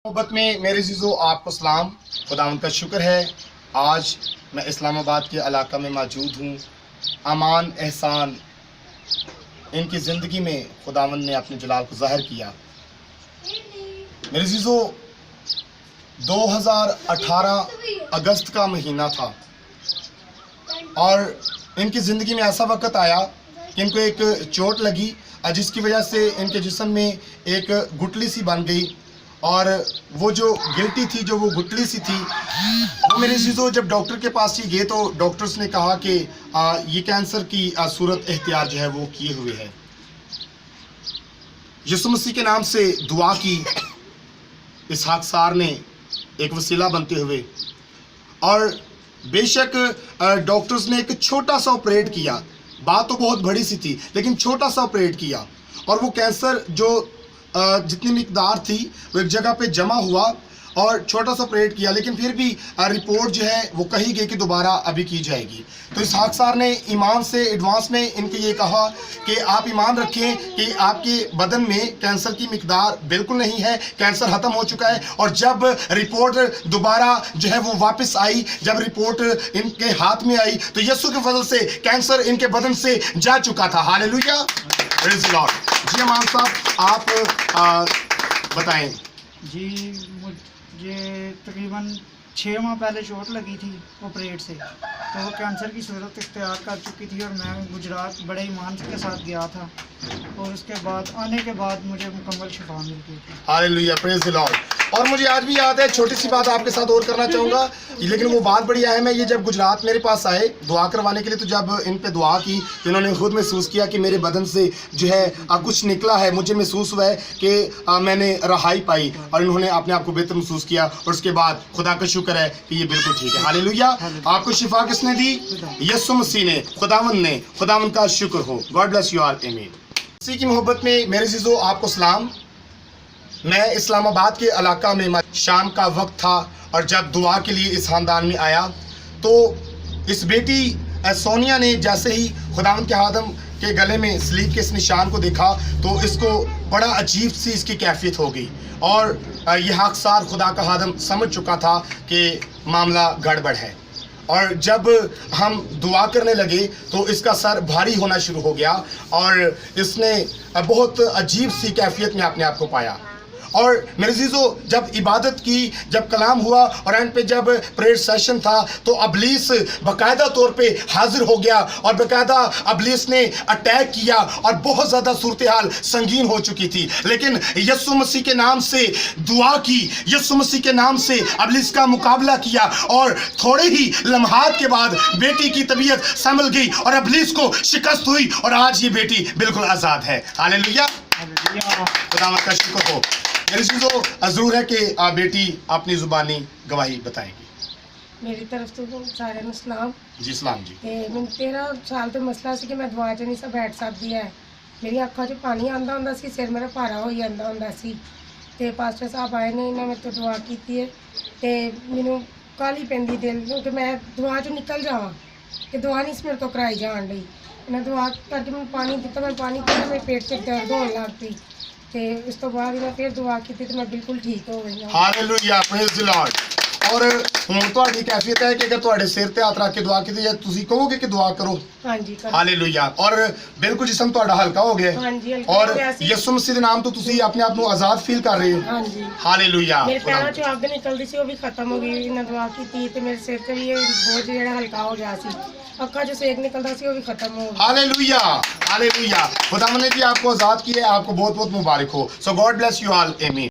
محبت میں میرے عزیزو آپ کو سلام. خداوند کا شکر ہے آج میں اسلام آباد کے علاقہ میں موجود ہوں. امان احسان ان کی زندگی میں خداوند نے اپنے جلال کو ظاہر کیا. میرے عزیزو 2018 اگست کا مہینہ تھا اور ان کی زندگی میں ایسا وقت آیا کہ ان کو ایک چوٹ لگی جس کی وجہ سے ان کے جسم میں ایک گٹلی سی بن گئی اور وہ جو گلٹی تھی جو وہ گٹلی سی تھی وہ میرے عزیزو جب ڈاکٹر کے پاس ہی گئے تو ڈاکٹرز نے کہا کہ یہ کینسر کی صورت اختیار جو ہے وہ کیے ہوئے ہے. یسوع مسیح کے نام سے دعا کی اسحاق سار نے ایک وسیلہ بنتے ہوئے اور بے شک ڈاکٹرز نے ایک چھوٹا سا آپریٹ کیا. بات تو بہت بڑی سی تھی لیکن چھوٹا سا آپریٹ کیا اور وہ کینسر جو جتنی مقدار تھی وہ ایک جگہ پہ جمع ہوا اور چھوٹا سا آپریٹ کیا لیکن پھر بھی رپورٹ جو ہے وہ کہی گئی کہ دوبارہ ابھی کی جائے گی. تو اسحاق سار نے ایمان سے ایڈوانس میں ان کو یہ کہا کہ آپ ایمان رکھیں کہ آپ کے بدن میں کینسر کی مقدار بالکل نہیں ہے, کینسر ختم ہو چکا ہے. اور جب رپورٹ دوبارہ جو ہے وہ واپس آئی, جب رپورٹ ان کے ہاتھ میں آئی تو یسوع کے فضل سے کینسر ان کے بدن سے جا چکا تھا. ہاللیلویہ, پریز دی لارڈ. جی امان صاحب آپ بتائیں. جی مجھے تقریباً 6 ماہ پہلے چوٹ لگی تھی آپریٹ سے, تو وہ کینسر کی صورت اختیار کر چکی تھی اور میں گجرات بڑے ایمان کے ساتھ گیا تھا اور اس کے بعد آنے کے بعد مجھے مکمل شفا مل گئی تھی. ہاللیلویہ, پریز دی لارڈ. اور مجھے آج بھی یاد ہے, چھوٹی سی بات آپ کے ساتھ اور کرنا چاہوں گا لیکن وہ بات بڑی اہم ہے. یہ جب گجرات میرے پاس آئے دعا کروانے کے لیے تو جب ان پہ دعا کی انہوں نے خود محسوس کیا کہ میرے بدن سے جو ہے کچھ نکلا ہے. مجھے محسوس ہوا ہے کہ میں نے رہائی پائی اور انہوں نے اپنے آپ کو بہتر محسوس کیا اور اس کے بعد خدا کا شکر ہے کہ یہ بالکل ٹھیک ہے. ہاللیلویہ. آپ کو شفا کس نے دی؟ یسوع مسیح نے, خداوند نے. خداوند کا شکر ہو. God bless you all. آمین. مسیح کی محبت میں میرے عزیزو آپ کو سلام. میں اسلام آباد کے علاقہ میں شام کا وقت تھا اور جب دعا کے لیے اس خاندان میں آیا تو اس بیٹی سونیا نے جیسے ہی خداوند کے خادم کے گلے میں سلیب کے اس نشان کو دیکھا تو اس کو بڑا عجیب سی اس کی کیفیت ہو گئی اور یہ حقسار خدا کا خادم سمجھ چکا تھا کہ معاملہ گڑبڑ ہے. اور جب ہم دعا کرنے لگے تو اس کا سر بھاری ہونا شروع ہو گیا اور اس نے بہت عجیب سی کیفیت میں اپنے آپ کو پایا. اور میرے عزیزو جب عبادت کی, جب کلام ہوا اور اینڈ پہ جب پریئر سیشن تھا تو ابلیس باقاعدہ طور پہ حاضر ہو گیا اور باقاعدہ ابلیس نے اٹیک کیا اور بہت زیادہ صورتحال سنگین ہو چکی تھی. لیکن یسوع مسیح کے نام سے دعا کی, یسوع مسیح کے نام سے ابلیس کا مقابلہ کیا اور تھوڑے ہی لمحات کے بعد بیٹی کی طبیعت سنبھل گئی اور ابلیس کو شکست ہوئی اور آج یہ بیٹی بالکل آزاد ہے. ہاللیلویہ, خداوند کا شکر ہو. میرے چیزوں ضرور ہے کہ بیٹی اپنی زبانی گواہی بتائے گی. میری طرف تو سارے سلام. جی سلام. جی میں 13 سال تو مسئلہ سی کہ میں دعا چ نہیں سا بیٹھ سکتی ہے. میری اکھاں 'ਚ پانی آندا ہوندا سی, سر میرا بھارا ہوئی جاندا ہوندا سی تے پاسٹر صاحب آئے نے, انہاں میرے تو دعا کیتی ہے تے مینوں کالی پیندی دل کہ میں دعا 'چ نکل جاواں کہ دعا نہیں میرے تو کرائی جان لئی. میں دعا کر کے میں پانی دتا, میں پانی پیتا میرے پیٹ 'ਚ درد ہون لگ پئی تے اس تو بعد میں پھر دعا کی تو میں بالکل ٹھیک ہو گئی. ہاللیلویہ, پریز دی لارڈ. اور ہن تہاڈی کیفیت ہے کہ اگر تہاڈے سر تے ہاتھ رکھ کے دعا کیتی جائے تسی کہو گے کہ دعا کرو. ہاں جی, ہاللیلویہ. اور بالکل جسم تہاڈا ہلکا ہو گیا ہاں جی, اور یسوع مسیح دے نام تو تسی اپنے آپ کو آزاد فیل کر رہے ہو. ہاں جی, ہاللیلویہ. میرے پیراں 'چ اگ نکلدی سی, وہ بھی ختم ہو گئی. میں دعا کیتی تے میرے سر تے بھی بوجھ جڑا ہلکا ہو گیا سی, اکھاں 'چ سیک نکلدا سی, وہ بھی ختم ہو گیا. ہاللیلویہ, ہاللیلویہ. خداوند نے جی آپ کو آزاد کیا ہے, آپ کو بہت بہت مبارک ہو. So God bless you all. آمین.